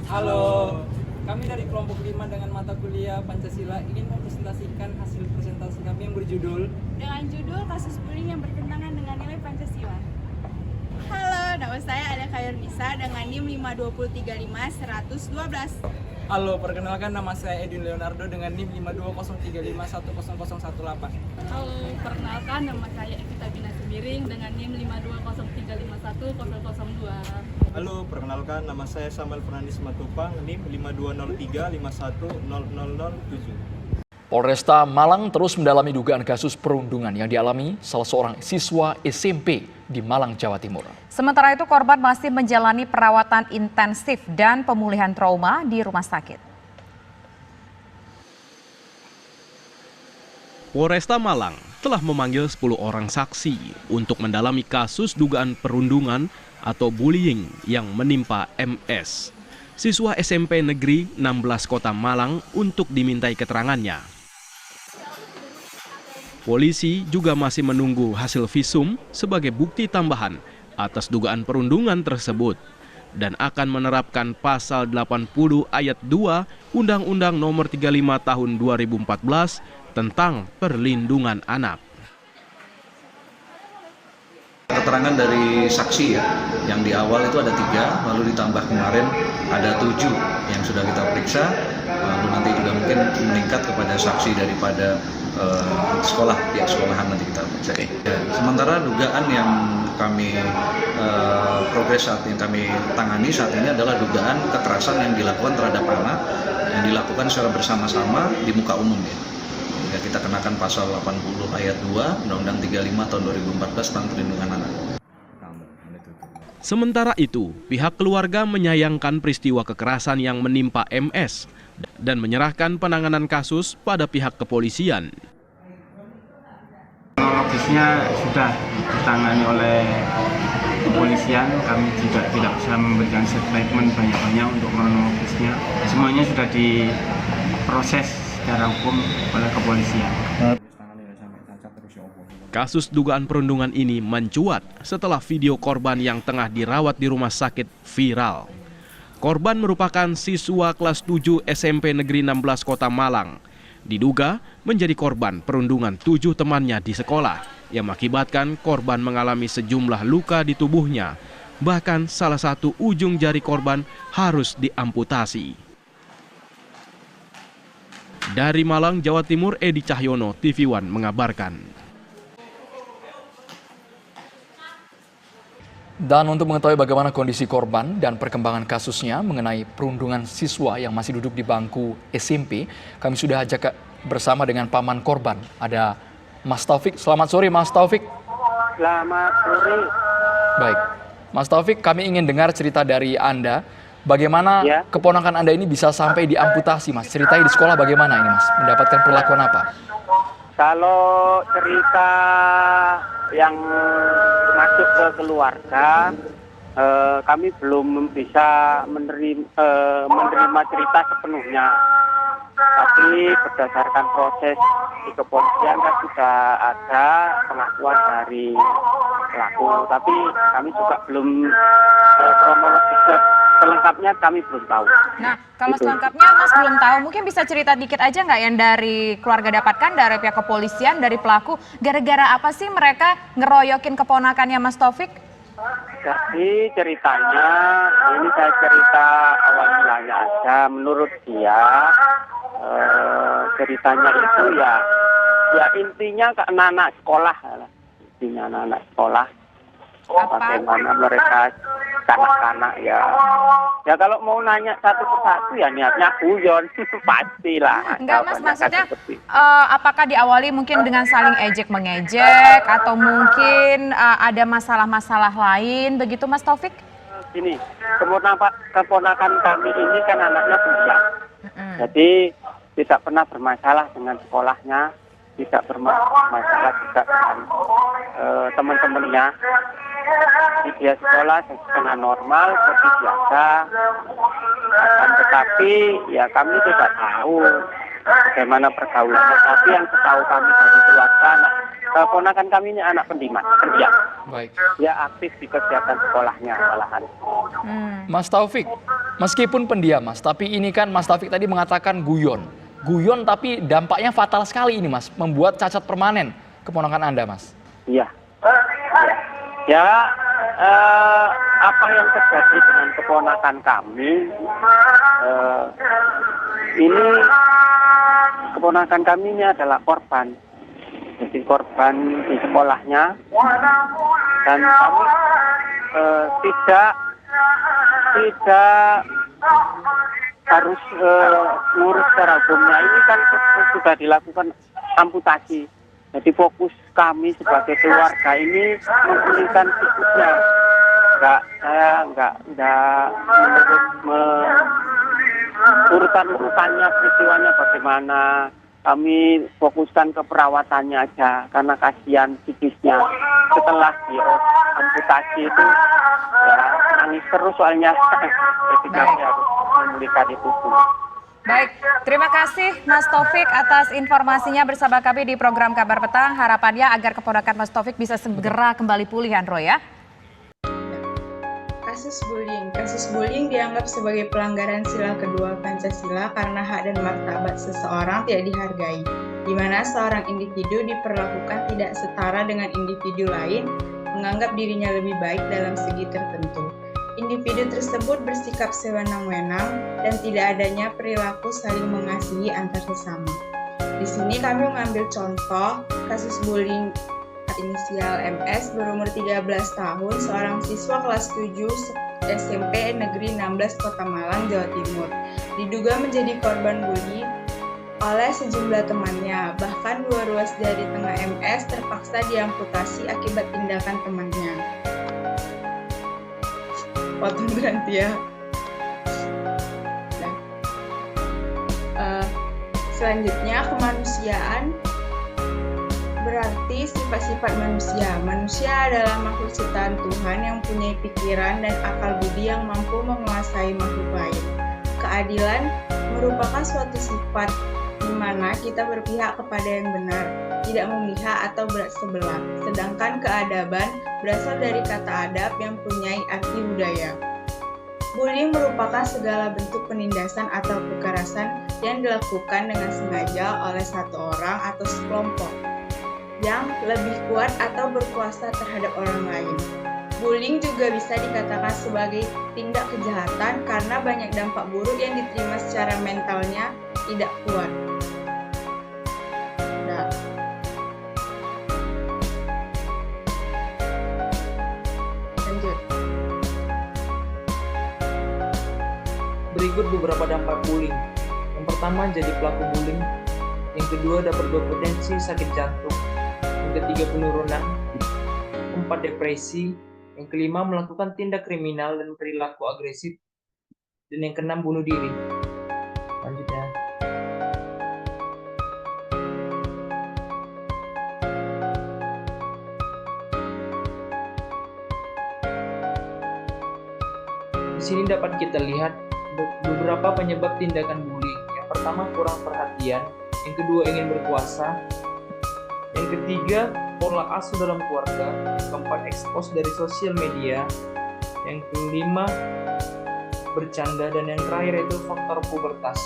Halo, kami dari kelompok 5 dengan mata kuliah Pancasila ingin mempresentasikan hasil presentasi kami yang berjudul dengan judul kasus bullying yang bertentangan dengan nilai Pancasila. Halo, nama saya Ada Khair Nisa dengan NIM 5235112. Halo, perkenalkan nama saya Edwin Leonardo dengan NIM 52035100118. Halo, perkenalkan nama saya Evita Bina Sembiring dengan NIM 520351002. Halo, perkenalkan nama saya Samuel Fernandes Matupang, NIM 5203510007. Polresta Malang terus mendalami dugaan kasus perundungan yang dialami salah seorang siswa SMP di Malang, Jawa Timur. Sementara itu korban masih menjalani perawatan intensif dan pemulihan trauma di rumah sakit. Polresta Malang telah memanggil 10 orang saksi untuk mendalami kasus dugaan perundungan atau bullying yang menimpa MS, siswa SMP Negeri 16 Kota Malang, untuk dimintai keterangannya. Polisi juga masih menunggu hasil visum sebagai bukti tambahan atas dugaan perundungan tersebut dan akan menerapkan pasal 80 ayat 2 Undang-Undang Nomor 35 Tahun 2014 tentang perlindungan anak. Keterangan dari saksi ya, yang di awal itu ada 3, lalu ditambah kemarin ada 7 yang sudah kita periksa, lalu nanti juga mungkin meningkat kepada saksi daripada sekolah, pihak sekolahan nanti kita periksa. Ya, sementara dugaan yang kami progres saat yang kami tangani saat ini adalah dugaan kekerasan yang dilakukan terhadap anak, yang dilakukan secara bersama-sama di muka umum ya. Ya, kita kenakan pasal 80 ayat 2 Undang-Undang 35 tahun 2014 tentang perlindungan anak. Sementara itu, pihak keluarga menyayangkan peristiwa kekerasan yang menimpa MS dan menyerahkan penanganan kasus pada pihak kepolisian. Kronologisnya sudah ditangani oleh kepolisian, kami juga tidak bisa memberikan statement banyak-banyak untuk kronologisnya. Semuanya sudah diproses secara hukum oleh kepolisian. Kasus dugaan perundungan ini mencuat setelah video korban yang tengah dirawat di rumah sakit viral. Korban merupakan siswa kelas 7 SMP Negeri 16 Kota Malang. Diduga menjadi korban perundungan 7 temannya di sekolah yang mengakibatkan korban mengalami sejumlah luka di tubuhnya. Bahkan salah satu ujung jari korban harus diamputasi. Dari Malang, Jawa Timur, Edi Cahyono, TV One mengabarkan. Dan untuk mengetahui bagaimana kondisi korban dan perkembangan kasusnya mengenai perundungan siswa yang masih duduk di bangku SMP, kami sudah ajak bersama dengan paman korban. Ada Mas Taufik. Selamat sore Mas Taufik. Selamat sore. Baik, Mas Taufik, kami ingin dengar cerita dari Anda. Bagaimana keponakan Anda ini bisa sampai diamputasi, Mas? Ceritanya di sekolah bagaimana ini, Mas? Mendapatkan perlakuan apa? Kalau cerita yang masuk ke keluarga, kami belum bisa menerima cerita sepenuhnya. Tapi berdasarkan proses di kepolisian kan sudah ada pengakuan dari pelaku. Tapi kami juga belum kronologis selengkapnya kami belum tahu. Nah, kalau selengkapnya Mas belum tahu, mungkin bisa cerita dikit aja nggak yang dari keluarga dapatkan, dari pihak kepolisian, dari pelaku, gara-gara apa sih mereka ngeroyokin keponakannya Mas Taufik? Jadi ceritanya, ini saya cerita awal mulanya aja, menurut dia ceritanya itu ya intinya ke anak-anak sekolah, intinya anak-anak sekolah. Bagaimana mereka kanak-kanak ya kalau mau nanya satu persatu ya niatnya guyon pastilah. Enggak Mas, maksudnya apakah diawali mungkin dengan saling ejek mengejek atau mungkin ada masalah-masalah lain begitu Mas Taufik? Gini, keponakan kami ini kan anaknya kuliah, jadi tidak pernah bermasalah dengan sekolahnya, tidak bermasalah juga dengan teman-temannya. Dia sekolah dengan normal seperti biasa, tetapi ya kami tidak tahu bagaimana pergaulannya. Tapi yang setahu kami dari keluarga, keponakan kami ini anak pendiam. Baik. Dia aktif di kegiatan sekolahnya malahan. Mas Taufik, Meskipun pendiam Mas, tapi ini kan Mas Taufik tadi mengatakan guyon. Guyon tapi dampaknya fatal sekali ini Mas, membuat cacat permanen keponakan Anda Mas. Iya. Ya, apa yang terjadi dengan keponakan kami, ini keponakan kami ini adalah korban. Jadi korban di sekolahnya, dan kami tidak harus ngurus secara hukumnya. Ini kan sudah dilakukan amputasi. Jadi fokus kami sebagai keluarga ini memulihkan fisiknya. Saya enggak urutan-urutannya peristiwanya bagaimana. Kami fokuskan ke perawatannya aja karena kasihan psikisnya. Setelah diamputasi itu ya nangis terus soalnya. Jadi kami harus memulihkan itu. Baik, terima kasih Mas Taufik atas informasinya bersama kami di program Kabar Petang. Harapannya agar keponakan Mas Taufik bisa segera kembali pulih, Andro ya. Kasus bullying dianggap sebagai pelanggaran sila kedua Pancasila karena hak dan martabat seseorang tidak dihargai, di mana seorang individu diperlakukan tidak setara dengan individu lain, menganggap dirinya lebih baik dalam segi tertentu. Individu tersebut bersikap sewenang-wenang dan tidak adanya perilaku saling mengasihi antar sesama. Di sini kami mengambil contoh kasus bullying inisial MS berumur 13 tahun, seorang siswa kelas 7 SMP Negeri 16 Kota Malang, Jawa Timur. Diduga menjadi korban bully oleh sejumlah temannya, bahkan 2 ruas jari tengah MS terpaksa diamputasi akibat tindakan temannya. Potong berhenti ya. Selanjutnya kemanusiaan berarti sifat-sifat manusia. Manusia adalah makhluk ciptaan Tuhan yang punya pikiran dan akal budi yang mampu menguasai makhluk lain. Keadilan merupakan suatu sifat di mana kita berpihak kepada yang benar, tidak memihak atau bersebelah. Sedangkan keadaban berasal dari kata adab yang punya arti budaya. Bullying merupakan segala bentuk penindasan atau kekerasan yang dilakukan dengan sengaja oleh satu orang atau sekelompok yang lebih kuat atau berkuasa terhadap orang lain. Bullying juga bisa dikatakan sebagai tindak kejahatan karena banyak dampak buruk yang diterima secara mentalnya tidak kuat. Lanjut. Berikut beberapa dampak bullying. Yang pertama, jadi pelaku bullying. Yang kedua, dapat berpotensi sakit jantung. Yang ketiga, penurunan. 4, depresi. Yang kelima, melakukan tindak kriminal dan perilaku agresif. Dan yang keenam, bunuh diri. Lanjutnya. Di sini dapat kita lihat beberapa penyebab tindakan bullying. Yang pertama, kurang perhatian. Yang kedua, ingin berkuasa. Yang ketiga, pola asuh dalam keluarga. Yang keempat, ekspos dari sosial media. Yang kelima, bercanda. Dan yang terakhir itu faktor pubertas.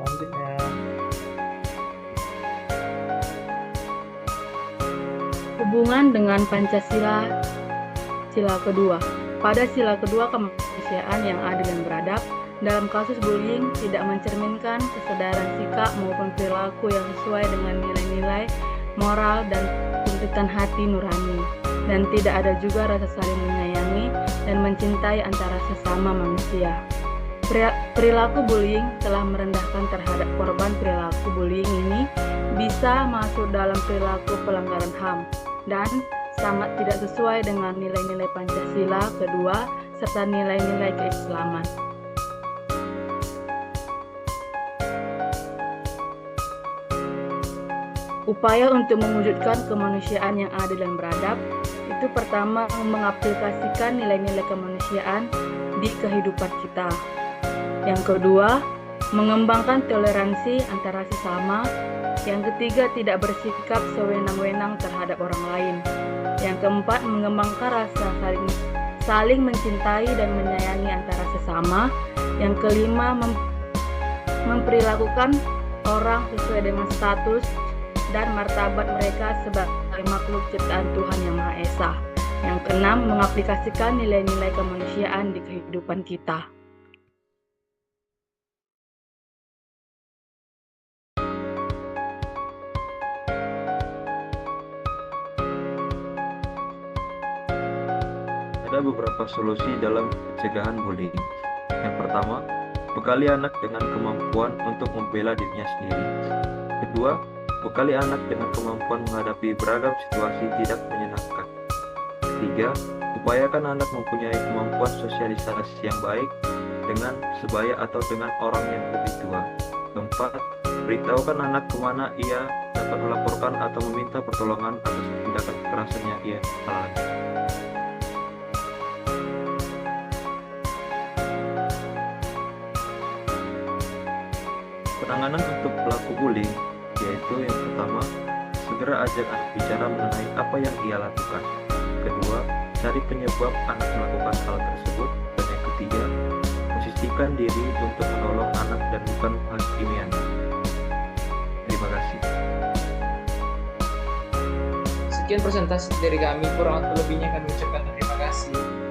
Lanjutnya. Hubungan dengan Pancasila, sila kedua. Pada sila kedua kemanusiaan yang adil dan beradab, dalam kasus bullying tidak mencerminkan kesadaran sikap maupun perilaku yang sesuai dengan nilai-nilai moral dan tuntutan hati nurani, dan tidak ada juga rasa saling menyayangi dan mencintai antara sesama manusia. Perilaku bullying telah merendahkan terhadap korban perilaku bullying ini bisa masuk dalam perilaku pelanggaran HAM dan sangat tidak sesuai dengan nilai-nilai Pancasila kedua serta nilai-nilai keislaman. Upaya untuk mewujudkan kemanusiaan yang adil dan beradab itu pertama mengaplikasikan nilai-nilai kemanusiaan di kehidupan kita. Yang kedua, mengembangkan toleransi antara sesama. Yang ketiga, tidak bersikap sewenang-wenang terhadap orang lain. Yang keempat, mengembangkan rasa saling mencintai dan menyayangi antara sesama. Yang kelima, memperlakukan orang sesuai dengan status dan martabat mereka sebagai makhluk ciptaan Tuhan Yang Maha Esa. Yang keenam, mengaplikasikan nilai-nilai kemanusiaan di kehidupan kita. Ada beberapa solusi dalam pencegahan bullying. Yang pertama, bekali anak dengan kemampuan untuk membela dirinya sendiri. Kedua, bekali anak dengan kemampuan menghadapi beragam situasi tidak menyenangkan. Ketiga, upayakan anak mempunyai kemampuan sosialisasi yang baik dengan sebaya atau dengan orang yang lebih tua. Keempat, beritahukan anak kemana ia dapat melaporkan atau meminta pertolongan atas tindakan kekerasan yang ia alami. Penanganan untuk pelaku bullying yaitu yang pertama, segera ajak anak bicara mengenai apa yang ia lakukan. Kedua, cari penyebab anak melakukan hal tersebut. Dan yang ketiga, posisikan diri untuk menolong anak dan bukan menghakiminya. Terima kasih. Sekian presentasi dari kami, kurang atau lebihnya kami ucapkan terima kasih.